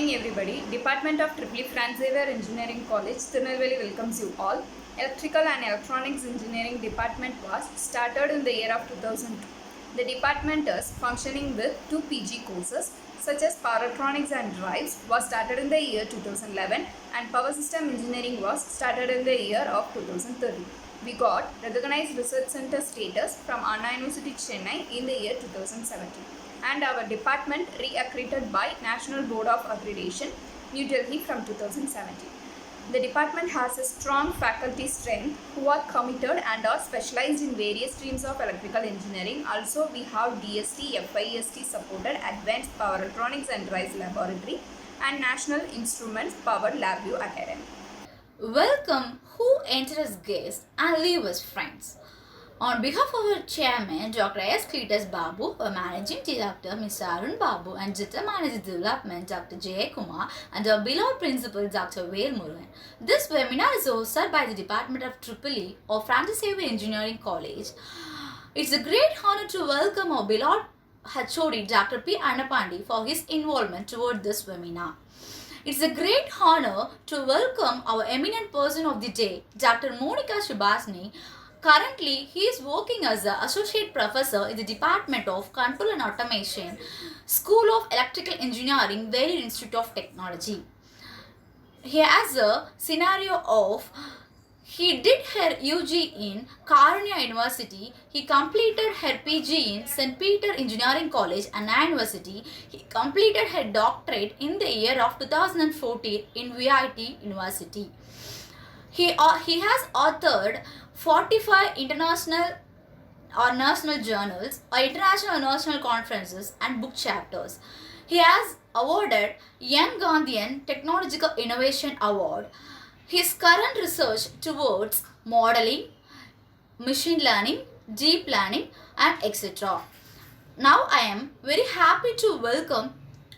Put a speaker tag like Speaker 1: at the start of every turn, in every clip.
Speaker 1: morning everybody. Department of Tripoli Franz Xavier Engineering College, Tirunelveli welcomes you all. Electrical and Electronics Engineering Department was started in the year of 2002. The department is functioning with two PG courses such as Power Electronics and Drives was started in the year 2011 and Power System Engineering was started in the year of 2013. We got recognized research center status from Anna University Chennai in the year 2017 and our department re-accredited by National Board of Accreditation, New Delhi from 2017. The department has a strong faculty strength who are committed and are specialized in various streams of electrical engineering. Also, we have DST, FIST supported Advanced Power Electronics and Drives Laboratory and National Instruments Power LabVIEW Academy.
Speaker 2: Welcome who enter as guests and leave as friends. On behalf of our chairman, Dr. S. Cletus Babu, our managing director, Mr. Arun Babu, and General Manager Development, Dr. J. Kumar, and our beloved principal, Dr. Vail Murugan. This webinar is hosted by the Department of Tripoli of Francis Xavier Engineering College. It's a great honor to welcome our beloved HOD, Dr. P. Annapandi, for his involvement toward this webinar. It's a great honor to welcome our eminent person of the day, Dr. Monica Subhashini. Currently, he is working as an associate professor in the Department of Control and Automation, School of Electrical Engineering, Valley Institute of Technology. He has a scenario of he did her UG in Karunya University. He completed her PG in St. Peter Engineering College, Anna University. He completed her doctorate in the year of 2014 in VIT University. He has authored 45 international or national journals or international or national conferences and book chapters. He has awarded Young Gandhian Technological Innovation Award. His current research towards modeling, machine learning, deep learning and etc. Now I am very happy to welcome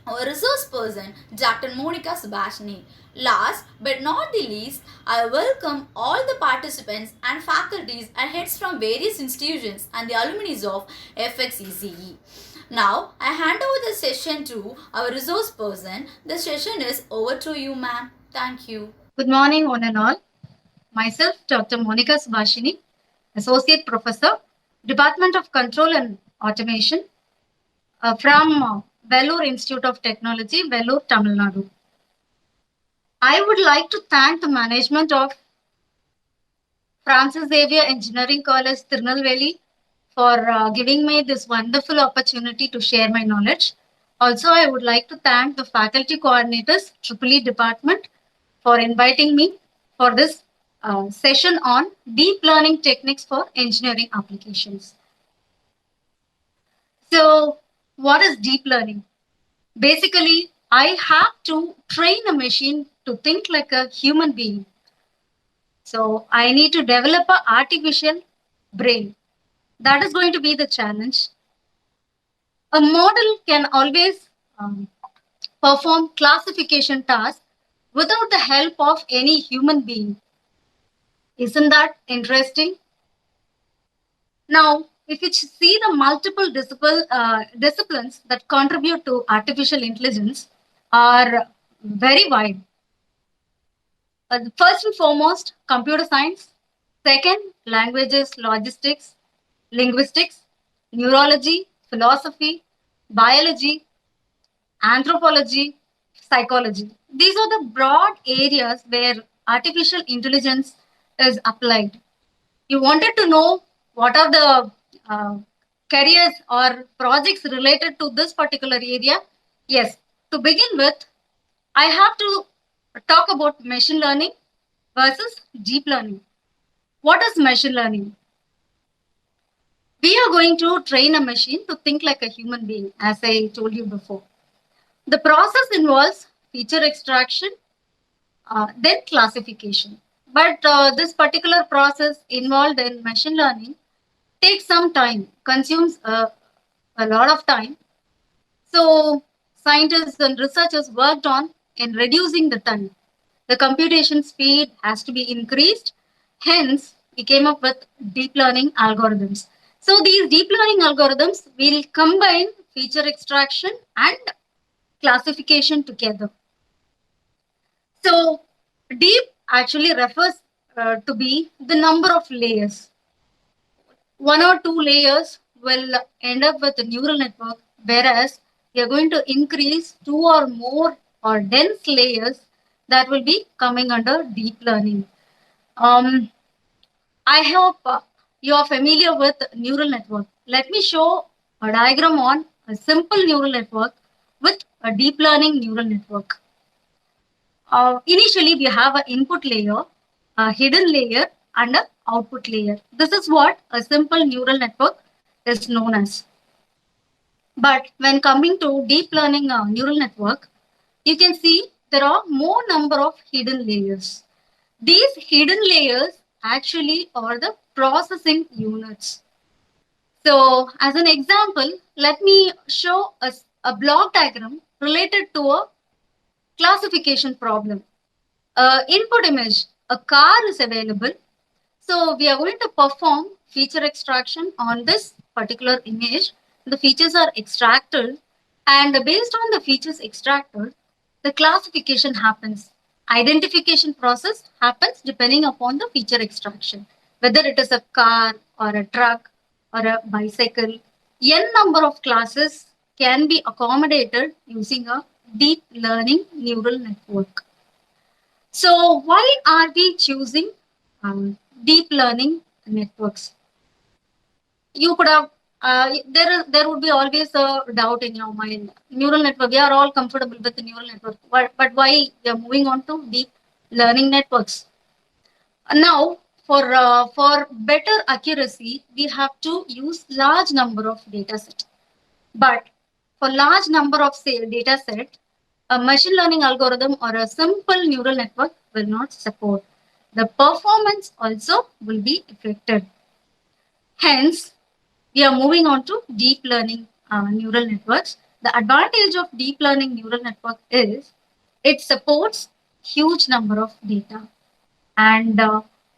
Speaker 2: our resource person, Dr. Monica Subhashini. Last but not the least, I welcome all the participants and faculties and heads from various institutions and the alumni of FXECE. Now, I hand over the session to our resource person. The session is over to you, ma'am. Thank you.
Speaker 3: Good morning, one and all. Myself, Dr. Monica Subhashini, Associate Professor, Department of Control and Automation from Vellore Institute of Technology, Vellore, Tamil Nadu. I would like to thank the management of Francis Xavier Engineering College, Tirunelveli, for giving me this wonderful opportunity to share my knowledge. Also, I would like to thank the faculty coordinators, Tripoli Department, for inviting me for this session on deep learning techniques for engineering applications. So, what is deep learning? Basically, I have to train a machine to think like a human being. So, I need to develop an artificial brain. That is going to be the challenge. A model can always perform classification tasks without the help of any human being. Isn't that interesting? Now, if you see the multiple disciplines that contribute to artificial intelligence are very wide. First and foremost, computer science. Second, languages, logistics, linguistics, neurology, philosophy, biology, anthropology, psychology. These are the broad areas where artificial intelligence is applied. You wanted to know what are the careers or projects related to this particular area? Yes. To begin with, I have to talk about machine learning versus deep learning. What is machine learning? We are going to train a machine to think like a human being, as I told you before. The process involves feature extraction, then classification. But this particular process involved in machine learning takes some time, consumes a lot of time. So scientists and researchers worked on in reducing the time. The computation speed has to be increased. Hence, we came up with deep learning algorithms. So these deep learning algorithms will combine feature extraction and classification together. So deep actually refers to be the number of layers. One or two layers will end up with a neural network, whereas we are going to increase two or more or dense layers that will be coming under deep learning. Um, I hope you are familiar with neural network. Let me show a diagram on a simple neural network with a deep learning neural network. Initially, we have an input layer, a hidden layer, and an output layer. This is what a simple neural network is known as. But when coming to deep learning neural network, you can see there are more number of hidden layers. These hidden layers actually are the processing units. So as an example, let me show a block diagram related to a classification problem. Input image, a car is available. So we are going to perform feature extraction on this particular image. The features are extracted, and based on the features extracted, the classification happens. Identification process happens depending upon the feature extraction, whether it is a car or a truck or a bicycle. N number of classes can be accommodated using a deep learning neural network. So why are we choosing deep learning networks? You could have there would be always a doubt in your mind. Neural network, we are all comfortable with the neural network, but why we are moving on to deep learning networks? Now, for better accuracy, we have to use large number of data set. But for large number of say data set, a machine learning algorithm or a simple neural network will not support. The performance also will be affected. Hence, we are moving on to deep learning neural networks. The advantage of deep learning neural network is it supports huge number of data, and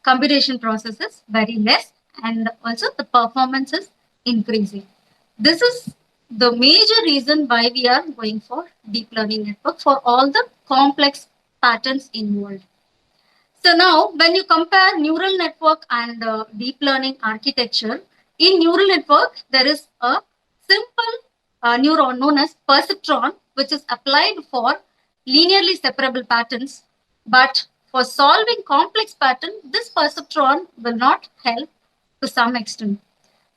Speaker 3: computation processes very less, and also the performance is increasing. This is the major reason why we are going for deep learning network for all the complex patterns involved. So now when you compare neural network and deep learning architecture, in neural network there is a simple neuron known as perceptron, which is applied for linearly separable patterns. But for solving complex pattern, this perceptron will not help to some extent.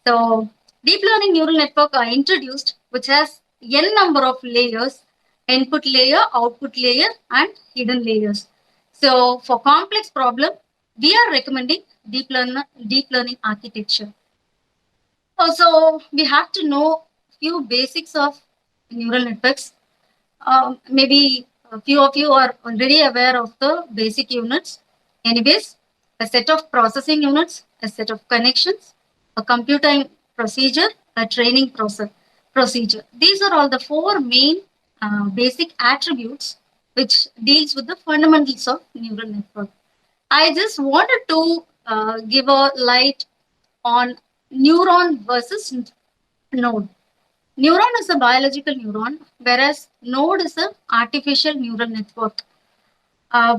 Speaker 3: So deep learning neural network are introduced, which has n number of layers: input layer, output layer, and hidden layers. So for complex problem, we are recommending deep learning architecture. Also, we have to know few basics of neural networks. Maybe a few of you are already aware of the basic units. Anyways, a set of processing units, a set of connections, a computing procedure, a training procedure. These are all the four main basic attributes which deals with the fundamentals of neural network. I just wanted to give a light on neuron versus node. Neuron is a biological neuron, whereas node is an artificial neural network.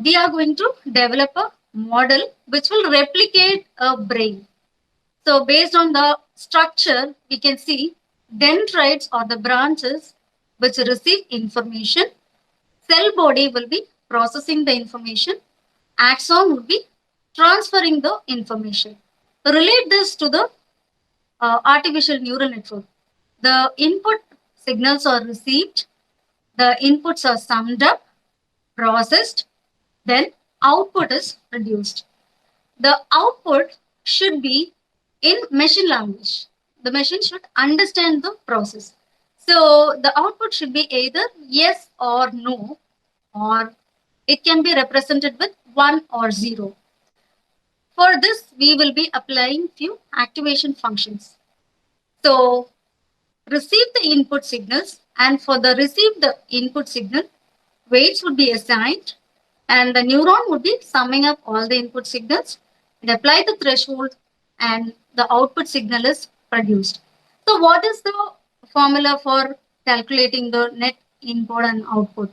Speaker 3: We are going to develop a model which will replicate a brain. So based on the structure, we can see dendrites or the branches which receive information. Cell body will be processing the information. Axon would be transferring the information. Relate this to the artificial neural network. The input signals are received, the inputs are summed up, processed, then output is produced. The output should be in machine language. The machine should understand the process. So the output should be either yes or no, or it can be represented with 1 or 0. For this, we will be applying few activation functions. So receive the input signals, and for the receive the input signal, weights would be assigned, and the neuron would be summing up all the input signals and apply the threshold, and the output signal is produced. So what is the formula for calculating the net input and output?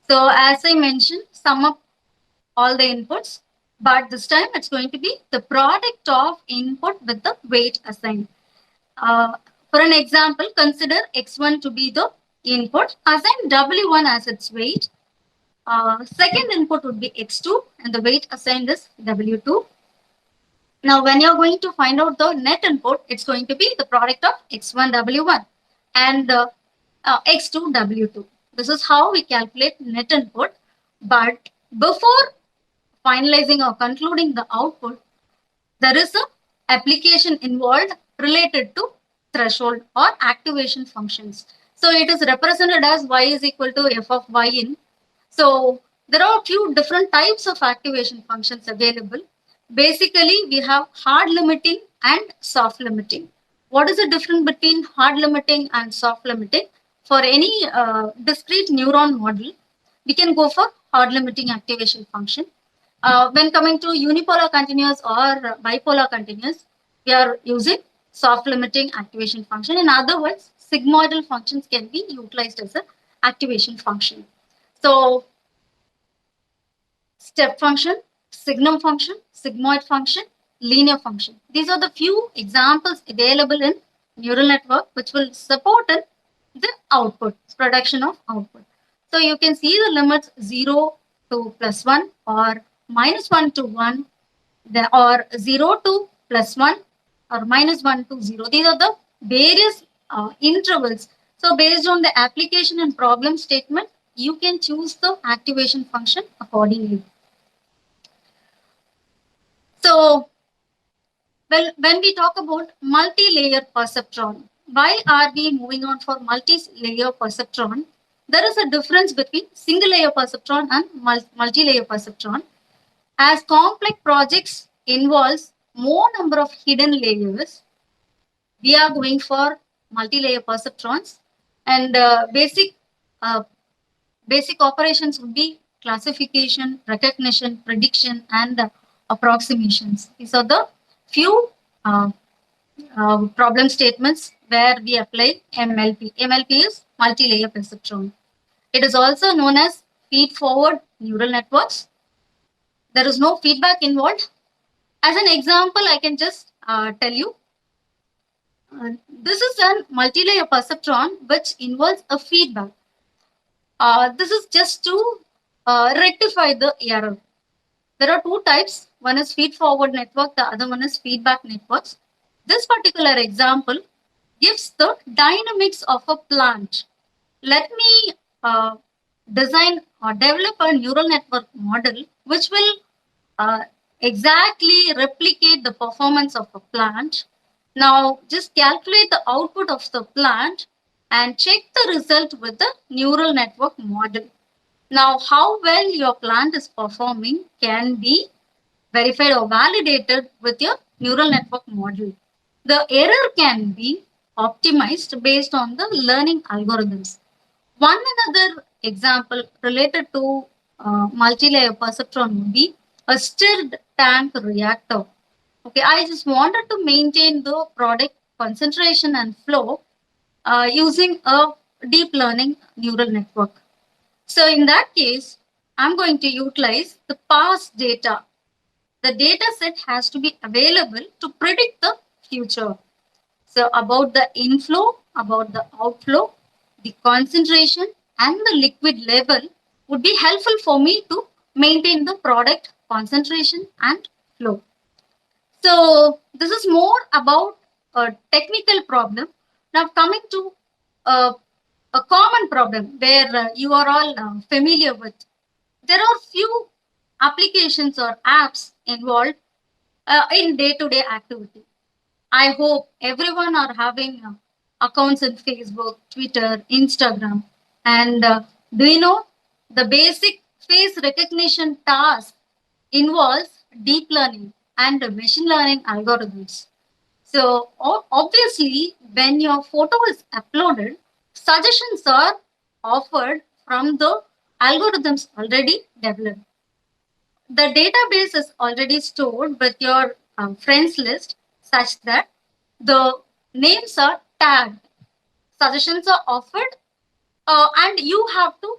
Speaker 3: So as I mentioned, sum up all the inputs, but this time it's going to be the product of input with the weight assigned. Uh, for an example, consider x1 to be the input, assign w1 as its weight. Second input would be x2 and the weight assigned is w2. Now, when you're going to find out the net input, it's going to be the product of x1 w1 and x2 w2. This is how we calculate net input. But before finalizing or concluding the output, there is a application involved related to threshold or activation functions. So it is represented as y is equal to f of y in. So there are a few different types of activation functions available. Basically, we have hard limiting and soft limiting. What is the difference between hard limiting and soft limiting? For any discrete neuron model, we can go for hard limiting activation function. When coming to unipolar continuous or bipolar continuous, we are using soft limiting activation function. In other words, sigmoidal functions can be utilized as an activation function. So step function, signum function, sigmoid function, linear function. These are the few examples available in neural network which will support in the output, production of output. So you can see the limits 0 to plus 1 or minus 1 to 1 or 0 to plus 1 or minus 1 to 0. These are the various intervals. So based on the application and problem statement, you can choose the activation function accordingly. So, well, when we talk about multi-layer perceptron, why are we moving on for multi-layer perceptron? There is a difference between single-layer perceptron and multi-layer perceptron. As complex projects involves more number of hidden layers, we are going for multi-layer perceptrons, and uh, basic operations would be classification, recognition, prediction, and approximations. These are the few problem statements where we apply MLP. MLP is multi-layer perceptron. It is also known as feed-forward neural networks. There is no feedback involved. As an example, I can just tell you. This is a multi-layer perceptron which involves a feedback. This is just to rectify the error. There are two types. One is feed-forward network, the other one is feedback networks. This particular example gives the dynamics of a plant. Let me design or develop a neural network model which will exactly replicate the performance of a plant. Now, just calculate the output of the plant and check the result with the neural network model. Now, how well your plant is performing can be verified or validated with your neural network model. The error can be optimized based on the learning algorithms. One another example related to multi-layer perceptron would be a stirred tank reactor. Okay, I just wanted to maintain the product concentration and flow using a deep learning neural network. So in that case, I'm going to utilize the past data. The data set has to be available to predict the future. So about the inflow, about the outflow, the concentration and the liquid level would be helpful for me to maintain the product concentration and flow. So this is more about a technical problem. Now coming to a common problem where you are all familiar with. There are few applications or apps involved in day-to-day activity. I hope everyone are having accounts in Facebook, Twitter, Instagram. And do you know the basic face recognition task involves deep learning and machine learning algorithms. So obviously, when your photo is uploaded, suggestions are offered from the algorithms already developed. The database is already stored with your friends list such that the names are tagged. Suggestions are offered and you have to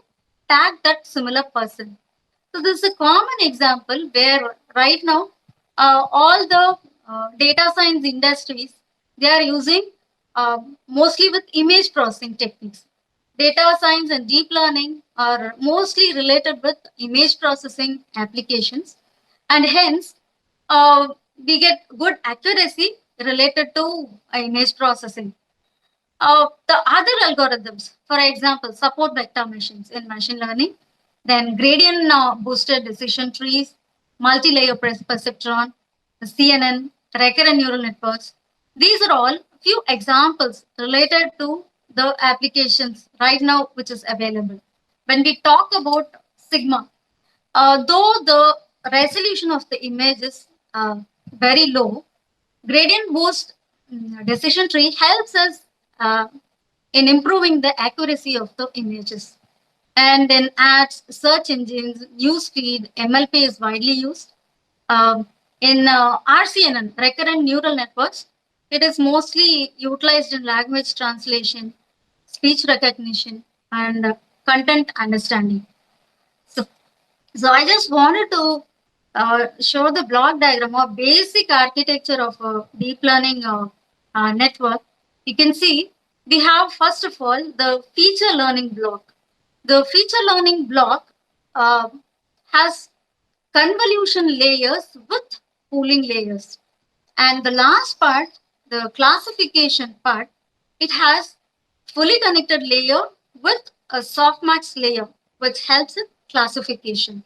Speaker 3: tag that similar person. So this is a common example where right now all the data science industries, they are using mostly with image processing techniques. Data science and deep learning are mostly related with image processing applications, and hence uh, we get good accuracy related to image processing. The other algorithms, for example, support vector machines in machine learning, then gradient boosted decision trees, multi-layer perceptron, the CNN, recurrent neural networks. These are all few examples related to the applications right now which is available. When we talk about Sigma, though the resolution of the image is very low, gradient boost decision tree helps us uh, in improving the accuracy of the images. And then ads, search engines, newsfeed, MLP is widely used. In RCNN, recurrent neural networks, it is mostly utilized in language translation, speech recognition, and content understanding. So, so I just wanted to show the block diagram or basic architecture of a deep learning network. You can see we have first of all the feature learning block. The feature learning block uh, has convolution layers with pooling layers. And the last part, the classification part, it has fully connected layer with a softmax layer, which helps in classification.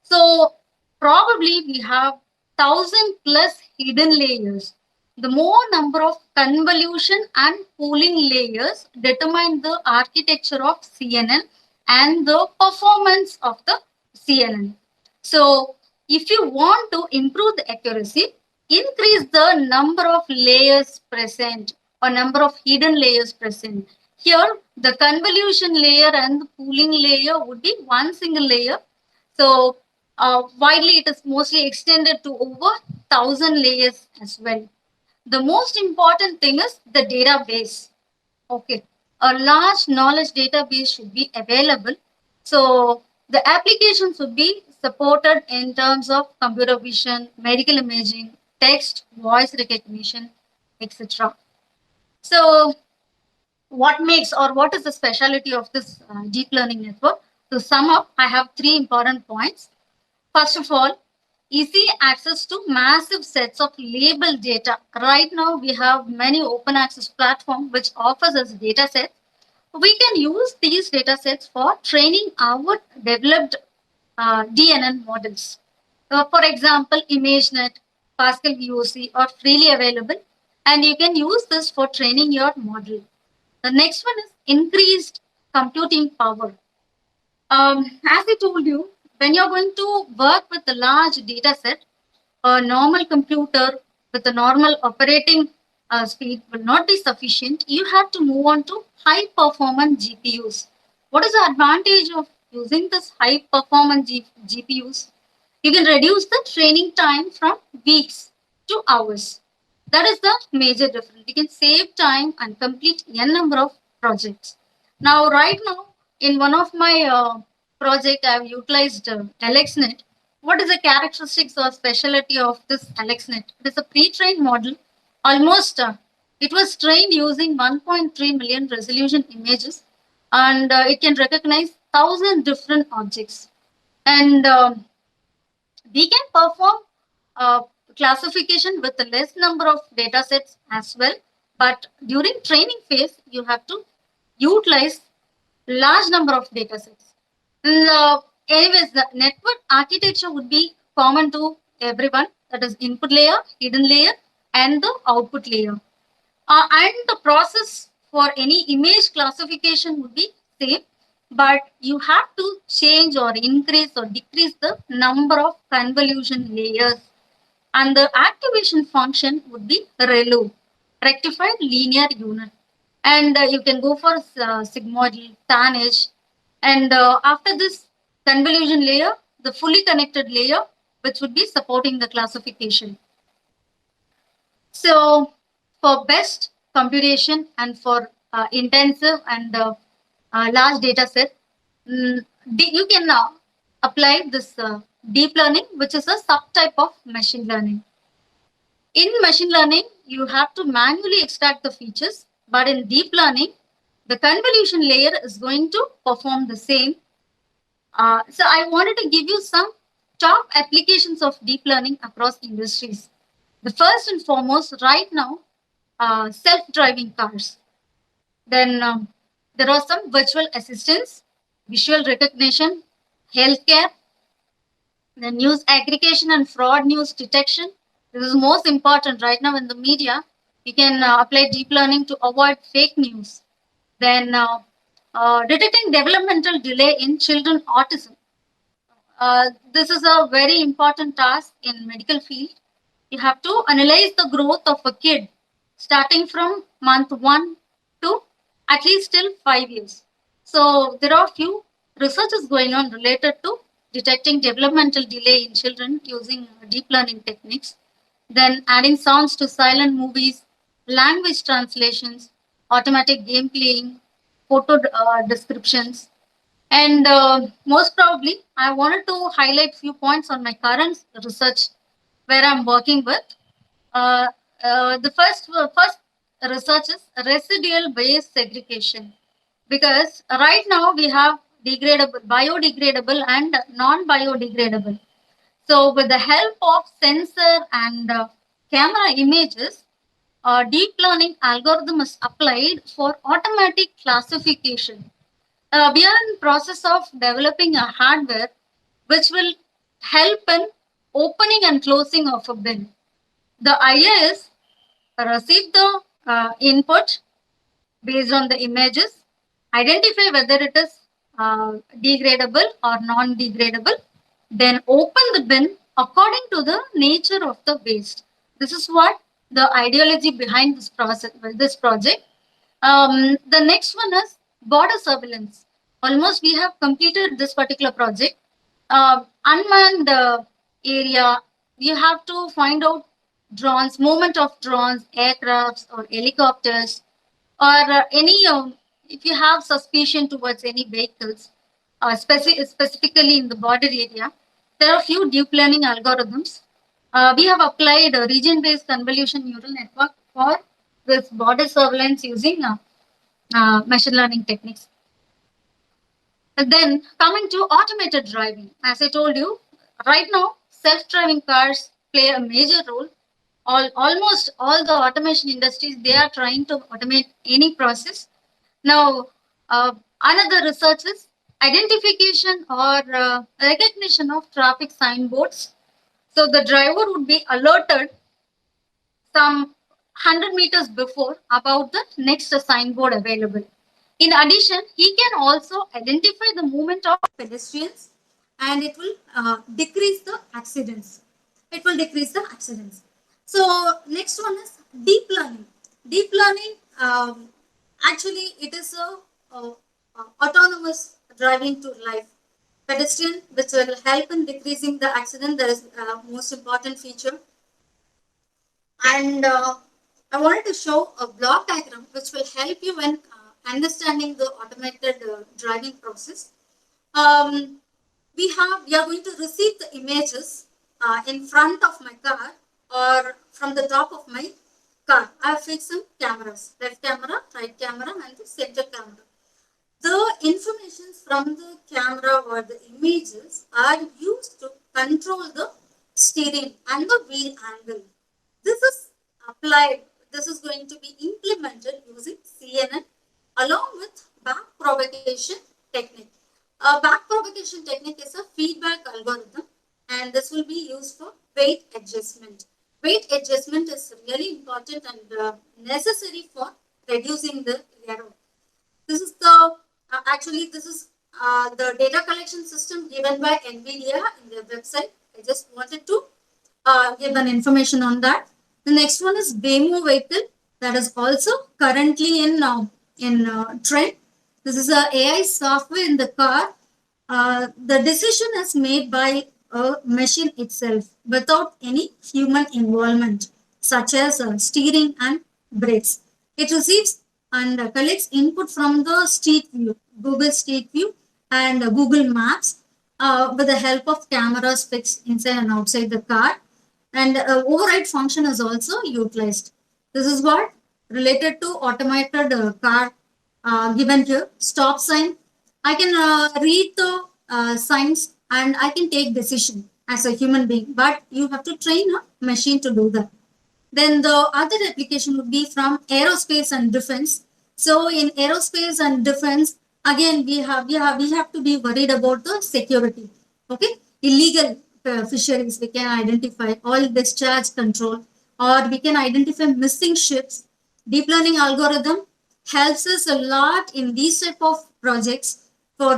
Speaker 3: So probably we have 1,000+ hidden layers. The more number of convolution and pooling layers determine the architecture of CNN and the performance of the CNN. So if you want to improve the accuracy, increase the number of layers present or number of hidden layers present. Here, the convolution layer and the pooling layer would be one single layer. So widely, it is mostly extended to over 1,000 layers as well. The most important thing is the database. Okay, a large knowledge database should be available. So the applications would be supported in terms of computer vision, medical imaging, text, voice recognition, etc. So what makes or what is the specialty of this deep learning network? To sum up, I have three important points. First of all, easy access to massive sets of labeled data. Right now, we have many open access platforms which offers us data sets. We can use these data sets for training our developed DNN models. For example, ImageNet, Pascal VOC are freely available, and you can use this for training your model. The next one is increased computing power. As I told you, when you're going to work with a large data set, a normal computer with a normal operating speed will not be sufficient. You have to move on to high performance GPUs. What is the advantage of using this high performance GPUs? You can reduce the training time from weeks to hours. That is the major difference. You can save time and complete n number of projects. Now, right now, in one of my project, I have utilized AlexNet. What is the characteristics or specialty of this AlexNet? It is a pre-trained model. Almost, it was trained using 1.3 million resolution images, and it can recognize 1,000 different objects. And we can perform uh, classification with a less number of data sets as well. But during training phase, you have to utilize large number of data sets. Anyways, the network architecture would be common to everyone. That is input layer, hidden layer, and the output layer. And the process for any image classification would be same, but you have to change or increase or decrease the number of convolution layers. And the activation function would be ReLU, rectified linear unit. And you can go for sigmoidal, TANH. And after this convolution layer, the fully connected layer, which would be supporting the classification. So for best computation and for intensive and large data set, you can apply this deep learning, which is a subtype of machine learning. In machine learning, you have to manually extract the features, but in deep learning, the convolution layer is going to perform the same. So I wanted to give you some top applications of deep learning across industries. The first and foremost, right now, self-driving cars. Then there are some virtual assistants, visual recognition, healthcare, the news aggregation and fraud news detection. This is most important right now in the media. You can apply deep learning to avoid fake news. Then detecting developmental delay in children autism. This is a very important task in medical field. You have to analyze the growth of a kid starting from month 1 to at least till 5 years. So there are few researches going on related to detecting developmental delay in children using deep learning techniques. Then adding sounds to silent movies, language translations, automatic game playing, photo descriptions, and most probably, I wanted to highlight few points on my current research where I'm working with. Uh, the first research is residual waste segregation, because right now we have degradable, biodegradable, and non-biodegradable. So, with the help of sensor and camera images, deep learning algorithm is applied for automatic classification. We are in process of developing a hardware which will help in opening and closing of a bin. The idea is receive the input based on the images, identify whether it is degradable or non-degradable, then open the bin according to the nature of the waste. This is what the ideology behind this process, this project. The next one is border surveillance. Almost we have completed this particular project. Unmanned area, you have to find out drones, movement of drones, aircrafts or helicopters, or any, if you have suspicion towards any vehicles, specifically in the border area, there are few deep learning algorithms. We have applied a region-based convolution neural network for this border surveillance using machine learning techniques. And then coming to automated driving, as I told you, right now self-driving cars play a major role. Almost all the automation industries, they are trying to automate any process. Now, another research is identification or recognition of traffic signboards. So the driver would be alerted some 100 meters before about the next signboard available. In addition, he can also identify the movement of pedestrians, and it will decrease the accidents. It will decrease the accidents. So next one is deep learning. Deep learning, actually it is a autonomous driving to life. Pedestrian, which will help in decreasing the accident. That is most important feature. And I wanted to show a block diagram which will help you in understanding the automated driving process. We are going to receive the images in front of my car or from the top of my car. I have fixed some cameras, left camera, right camera, and the center camera. The information from the camera or the images are used to control the steering and the wheel angle. This is applied, this is going to be implemented using CNN along with backpropagation technique. A backpropagation technique is a feedback algorithm, and this will be used for weight adjustment. Weight adjustment is really important and necessary for reducing the error. This is the this is the data collection system given by NVIDIA in their website. I just wanted to give an information on that. The next one is Waymo vehicle, that is also currently in trend. This is a AI software in the car. The decision is made by a machine itself without any human involvement, such as steering and brakes. It receives and collects input from the Street View, Google Street View, and Google Maps with the help of cameras fixed inside and outside the car. And override function is also utilized. This is what related to automated car given here. Stop sign. I can read the signs and I can take decision as a human being, but you have to train a machine to do that. Then the other application would be from aerospace and defense. So in aerospace and defense, again we have to be worried about the security. Okay, illegal fisheries we can identify, oil discharge control, or we can identify missing ships. Deep learning algorithm helps us a lot in these type of projects. For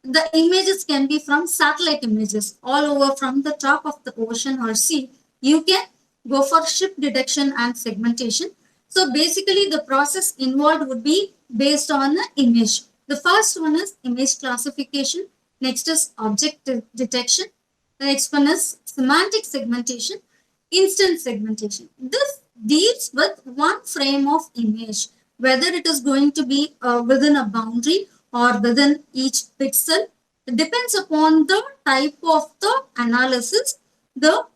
Speaker 3: the images can be from satellite images all over from the top of the ocean or sea. You can go for ship detection and segmentation. So basically the process involved would be based on the image. The first one is image classification. Next is object detection. The next one is semantic segmentation, instant segmentation. This deals with one frame of image, whether it is going to be within a boundary or within each pixel. It depends upon the type of the analysis, the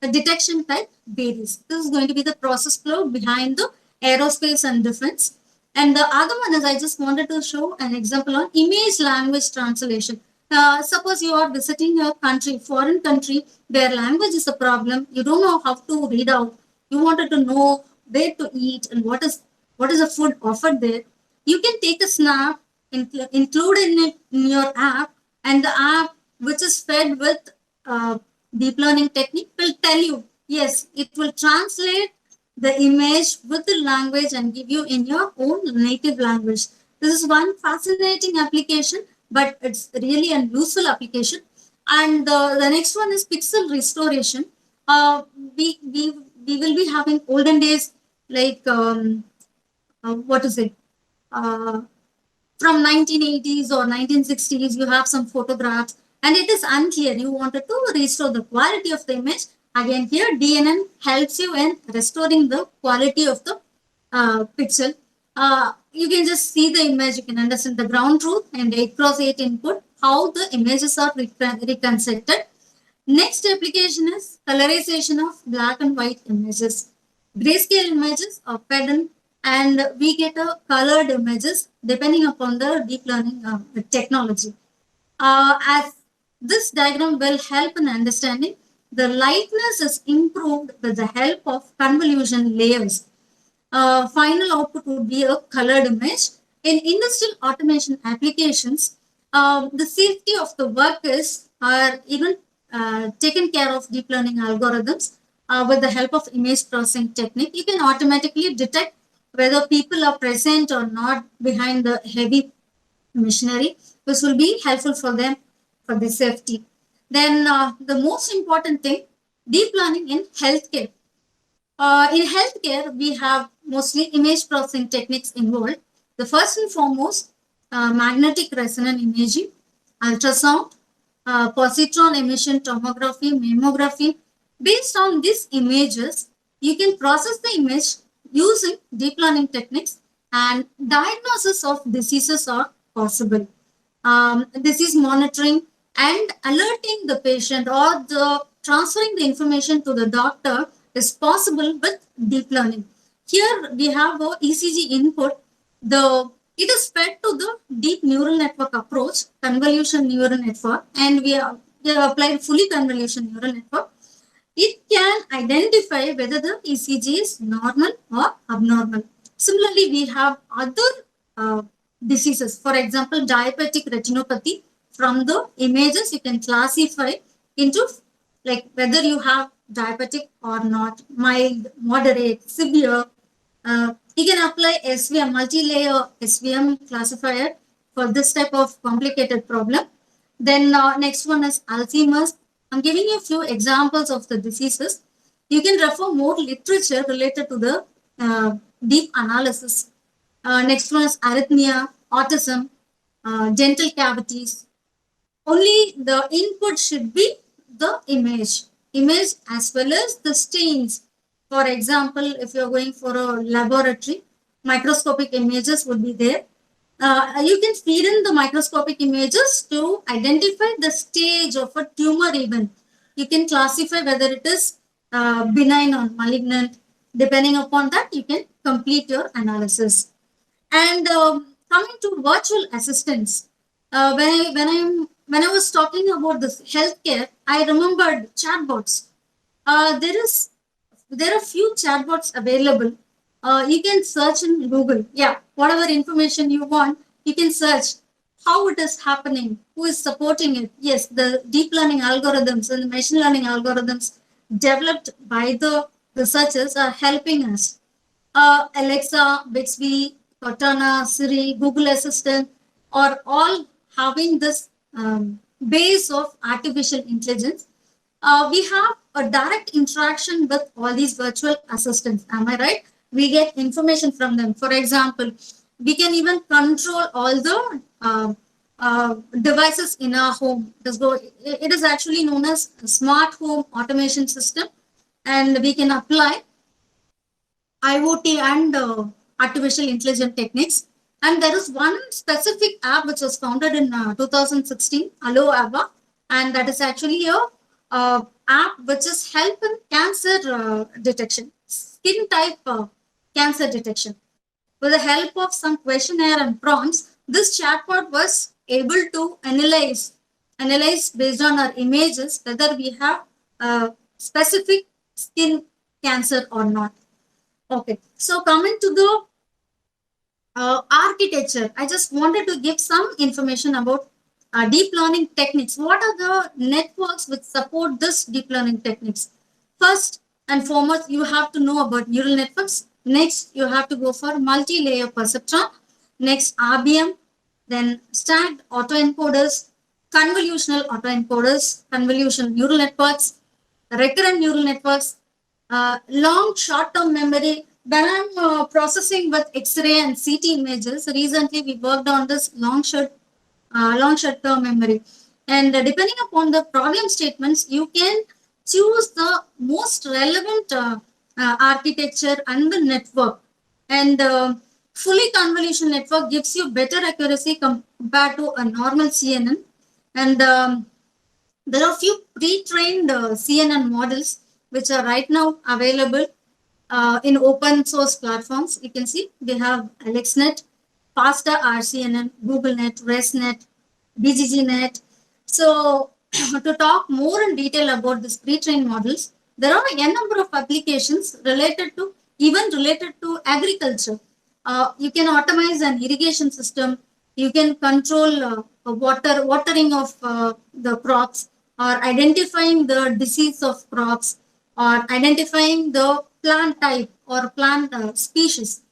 Speaker 3: detection type varies. This is going to be the process flow behind the aerospace and defense. And the other one is I just wanted to show an example on image language translation. Suppose you are visiting a country, foreign country, where language is a problem. You don't know how to read out. You wanted to know where to eat and what is the food offered there. You can take a snap, include in it in your app, and the app which is fed with deep learning technique will tell you, yes, it will translate the image with the language and give you in your own native language. This is one fascinating application, but it's really a useful application. And the next one is pixel restoration. We will be having olden days like what is it? From 1980s or 1960s, you have some photographs and it is unclear. You wanted to restore the quality of the image. Again, here DNN helps you in restoring the quality of the pixel. You can just see the image, you can understand the ground truth and 8x8 input, how the images are reconstructed. Next application is colorization of black and white images. Grayscale images are fed in and we get a colored images depending upon the deep learning technology. As this diagram will help in understanding, the lightness is improved with the help of convolution layers. Final output would be a colored image. In industrial automation applications, the safety of the workers are even taken care of deep learning algorithms with the help of image processing technique. You can automatically detect whether people are present or not behind the heavy machinery, which will be helpful for them for the safety. Then the most important thing, deep learning in healthcare. In healthcare, we have mostly image processing techniques involved. The first and foremost, magnetic resonance imaging, ultrasound, positron emission tomography, mammography. Based on these images, you can process the image using deep learning techniques and diagnosis of diseases are possible. Disease monitoring and alerting the patient or the transferring the information to the doctor is possible with deep learning. Here we have a ECG input. It is fed to the deep neural network approach, convolution neural network, and we have applied fully convolution neural network. It can identify whether the ECG is normal or abnormal. Similarly, we have other diseases. For example, diabetic retinopathy. From the images, you can classify into like whether you have diabetic or not, mild, moderate, severe. You can apply SVM, multi-layer SVM classifier for this type of complicated problem. Then next one is Alzheimer's. I'm giving you a few examples of the diseases. You can refer more literature related to the deep analysis. Next one is arrhythmia, autism, dental cavities. Only the input should be the image as well as the stains. For example, if you're going for a laboratory, microscopic images would be there. You can feed in the microscopic images to identify the stage of a tumor event. You can classify whether it is benign or malignant. Depending upon that, you can complete your analysis. And coming to virtual assistants, when I was talking about this healthcare, I remembered chatbots. There is there are few chatbots available. You can search in Google. Yeah, whatever information you want, you can search how it is happening, who is supporting it. Yes, the deep learning algorithms and the machine learning algorithms developed by the researchers are helping us. Alexa, Bixby, Cortana, Siri, Google Assistant are all having this base of artificial intelligence. We have a direct interaction with all these virtual assistants. Am I right? We get information from them. For example, we can even control all the devices in our home. It is actually known as a smart home automation system, and we can apply IoT and artificial intelligence techniques. And there is one specific app which was founded in 2016, Allo Ava, and that is actually a app which is help in cancer detection, skin type cancer detection. With the help of some questionnaire and prompts, this chatbot was able to analyze based on our images whether we have specific skin cancer or not. Okay, so coming to the architecture, I just wanted to give some information about deep learning techniques. What are the networks which support this deep learning techniques? First and foremost, you have to know about neural networks. Next, you have to go for multi-layer perceptron. Next, RBM, then stacked autoencoders, convolutional autoencoders, convolutional neural networks, recurrent neural networks, long short-term memory. When I'm processing with X-ray and CT images, recently we worked on this long short-term memory. And depending upon the problem statements, you can choose the most relevant architecture and the network. And fully convolution network gives you better accuracy compared to a normal CNN. And there are few pre-trained CNN models which are right now available in open source platforms. You can see we have AlexNet, FASTA RCNN, GoogleNet, ResNet, BGGNet. So to talk more in detail about these pre-trained models, there are a number of applications related to agriculture. You can automate an irrigation system. You can control watering of the crops, or identifying the disease of crops, or identifying the plant type or plant species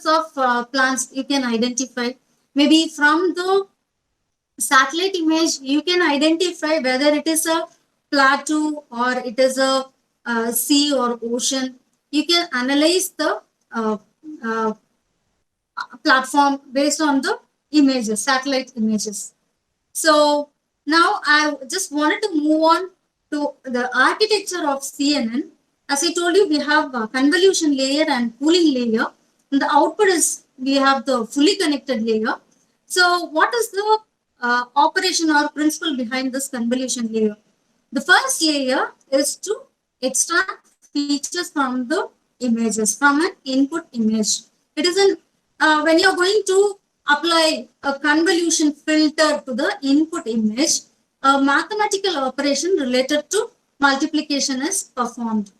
Speaker 3: of plants you can identify. Maybe from the satellite image, you can identify whether it is a plateau or it is a sea or ocean. You can analyze the uh, platform based on the images, satellite images. So now I just wanted to move on to the architecture of CNN. As I told you, we have a convolution layer and pooling layer. And the output is we have the fully connected layer. So what is the operation or principle behind this convolution layer? The first layer is to extract features from the images, from an input image. It is when you're going to apply a convolution filter to the input image, a mathematical operation related to multiplication is performed.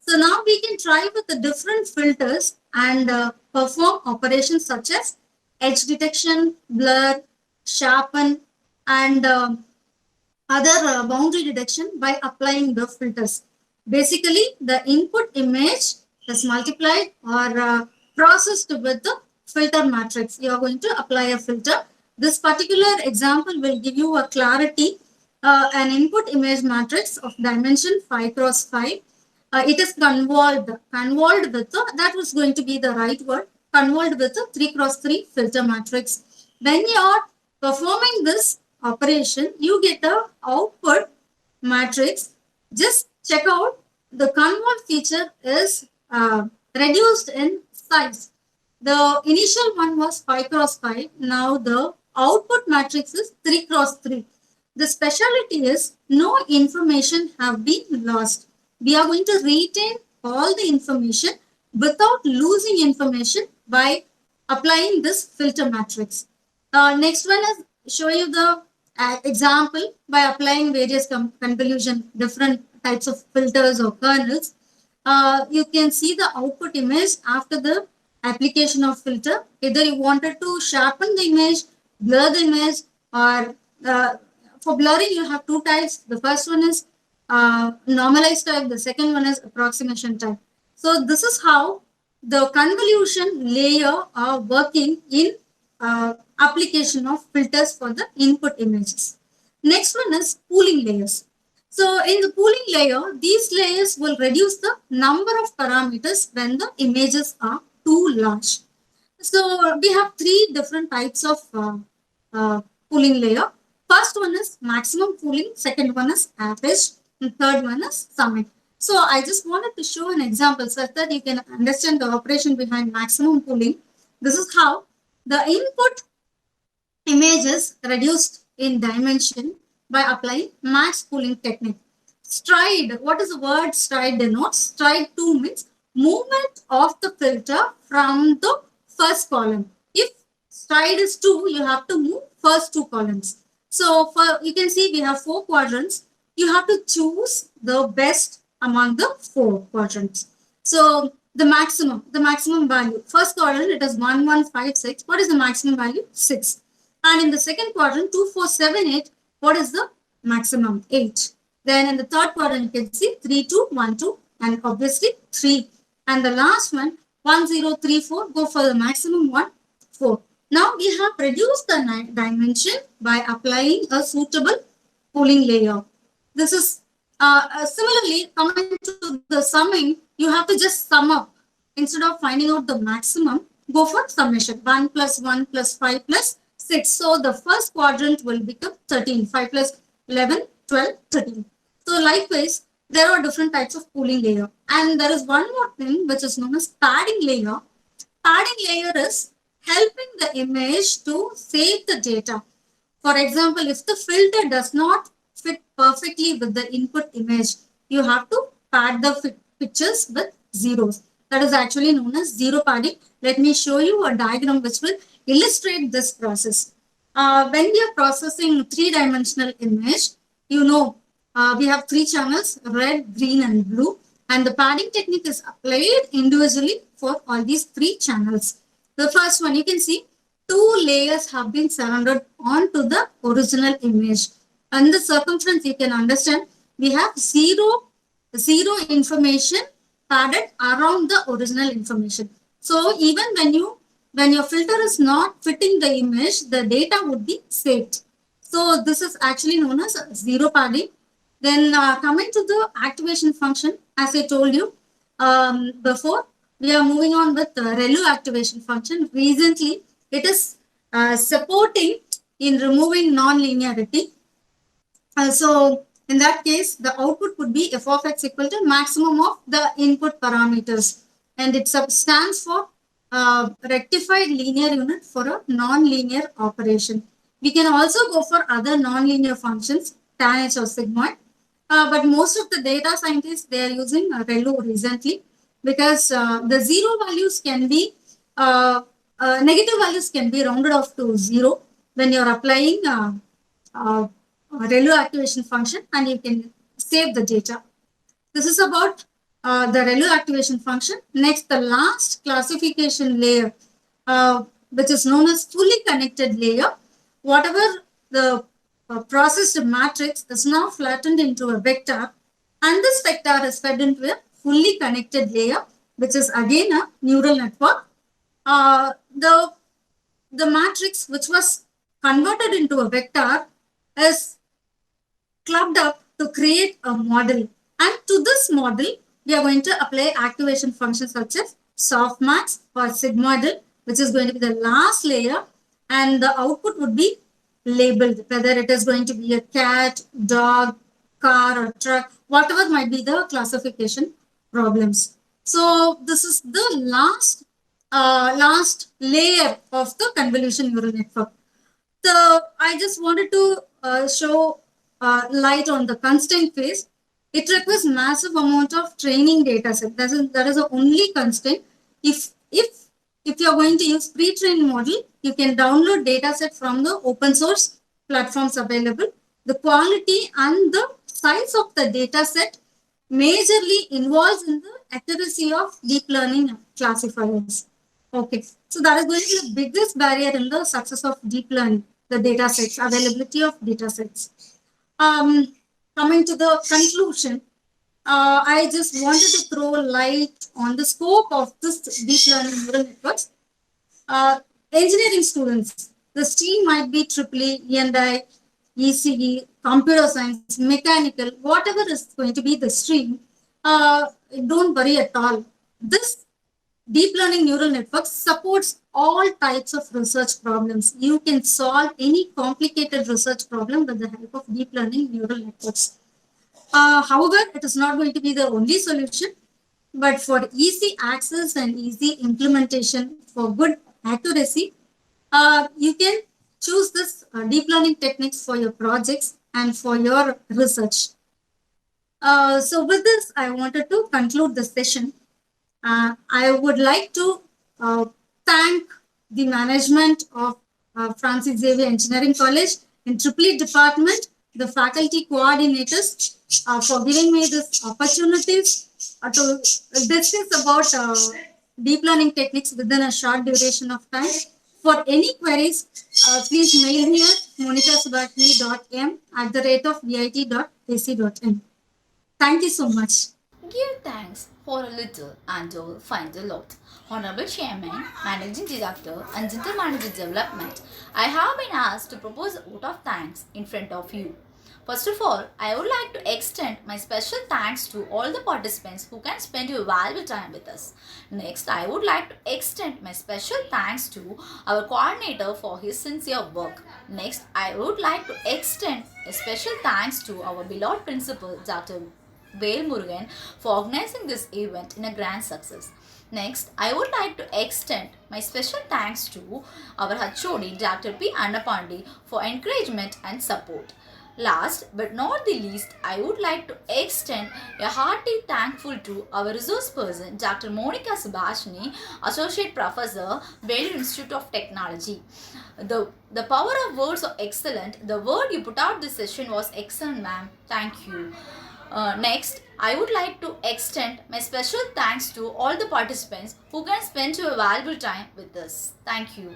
Speaker 3: So now we can try with the different filters and perform operations such as edge detection, blur, sharpen, and other boundary detection by applying the filters. Basically, the input image is multiplied or processed with the filter matrix. You are going to apply a filter. This particular example will give you a clarity. An input image matrix of dimension 5 cross 5. It is convolved with that was going to be the right word, convolved with a 3 cross 3 filter matrix. When you are performing this operation, you get a output matrix. Just check out the convolved feature is reduced in size. The initial one was 5 cross 5. Now the output matrix is 3 cross 3. The specialty is no information have been lost. We are going to retain all the information without losing information by applying this filter matrix. Next one is show you the example by applying various convolution, different types of filters or kernels. You can see the output image after the application of filter. Either you wanted to sharpen the image, blur the image, or for blurring you have two types. The first one is normalized type, the second one is approximation type. So this is how the convolution layer are working in application of filters for the input images. Next one is pooling layers. So in the pooling layer, these layers will reduce the number of parameters when the images are too large. So we have three different types of pooling layer. First one is maximum pooling, second one is average, and third one is summing. So I just wanted to show an example such that you can understand the operation behind maximum pooling. This is how the input image is reduced in dimension by applying max pooling technique. Stride, what is the word stride denotes? Stride 2 means movement of the filter from the first column. If stride is 2, you have to move first 2 columns. So for you can see we have 4 quadrants. You have to choose the best among the 4 quadrants. So the maximum value. First quadrant it is 1, 1, 5, 6. What is the maximum value? 6. And in the second quadrant 2, 4, 7, 8. What is the maximum? 8. Then in the third quadrant you can see 3, 2, 1, 2, and obviously 3. And the last one 1, 0, 3, 4. Go for the maximum one, 4. Now we have reduced the dimension by applying a suitable pooling layer. This is similarly coming to the summing. You have to just sum up. Instead of finding out the maximum, go for summation. 1 plus 1 plus 5 plus 6. So the first quadrant will become 13. 5 plus 11, 12, 13. So likewise, there are different types of pooling layer. And there is one more thing which is known as padding layer. Padding layer is helping the image to save the data. For example, if the filter does not fit perfectly with the input image, you have to pad the pictures with zeros. That is actually known as zero padding. Let me show you a diagram which will illustrate this process. When we are processing 3-dimensional image, you know we have 3 channels, red, green and blue, and the padding technique is applied individually for all these 3 channels. The first one you can see 2 layers have been surrounded onto the original image. And the circumference you can understand we have zero information padded around the original information. So even when your filter is not fitting the image, the data would be saved. So this is actually known as zero padding. Then coming to the activation function, as I told you before, we are moving on with the ReLU activation function. Recently, it is supporting in removing non-linearity. So in that case, the output would be f of x equal to maximum of the input parameters. And it stands for rectified linear unit for a non-linear operation. We can also go for other non-linear functions, tan h or sigmoid. But most of the data scientists, they are using ReLU recently because the zero values can be, negative values can be rounded off to 0 when you're applying ReLU activation function and you can save the data. This is about the ReLU activation function. Next, the last classification layer, which is known as fully connected layer. Whatever the processed matrix is now flattened into a vector, and this vector is fed into a fully connected layer, which is again a neural network. The matrix which was converted into a vector is clubbed up to create a model, and to this model we are going to apply activation functions such as softmax or sigmoidal, which is going to be the last layer, and the output would be labeled, whether it is going to be a cat, dog, car or truck, whatever might be the classification problems. So this is the last last layer of the convolution neural network. So I just wanted to show light on the constraint phase. It requires massive amount of training data set. That is the only constraint. If you're going to use pre-trained model, you can download data set from the open source platforms available. The quality and the size of the data set majorly involves in the accuracy of deep learning classifiers. Okay, so that is going to be the biggest barrier in the success of deep learning, the data sets, availability of data sets. Coming to the conclusion, I just wanted to throw light on the scope of this deep learning neural networks. Engineering students, the stream might be EEE, E&I, ECE, computer science, mechanical, whatever is going to be the stream, don't worry at all. This deep learning neural network supports all types of research problems. You can solve any complicated research problem with the help of deep learning neural networks. However, it is not going to be the only solution, but for easy access and easy implementation for good accuracy, you can choose this deep learning techniques for your projects and for your research. So with this, I wanted to conclude the session. I would like to thank the management of Francis Xavier Engineering College in EEE department, the faculty coordinators for giving me this opportunities to discuss about deep learning techniques within a short duration of time. For any queries, please mail me at monicasubhashini.m@vit.ac.in. Thank you so much.
Speaker 2: Give thanks for a little and you will find a lot. Honorable Chairman, Managing Director and General Manager Development, I have been asked to propose a vote of thanks in front of you. First of all, I would like to extend my special thanks to all the participants who can spend your valuable time with us. Next, I would like to extend my special thanks to our coordinator for his sincere work. Next, I would like to extend a special thanks to our beloved principal, Dr. Vel Murugan, for organizing this event in a grand success. Next, I would like to extend my special thanks to our HOD, Dr. P. Annapandi, for encouragement and support. Last but not the least, I would like to extend a hearty thankful to our resource person, Dr. Monica Subhashini, Associate Professor, Baylor Institute of Technology. The power of words are excellent. The word you put out this session was excellent, ma'am. Thank you. Next, I would like to extend my special thanks to all the participants who can spend your valuable time with us. Thank you.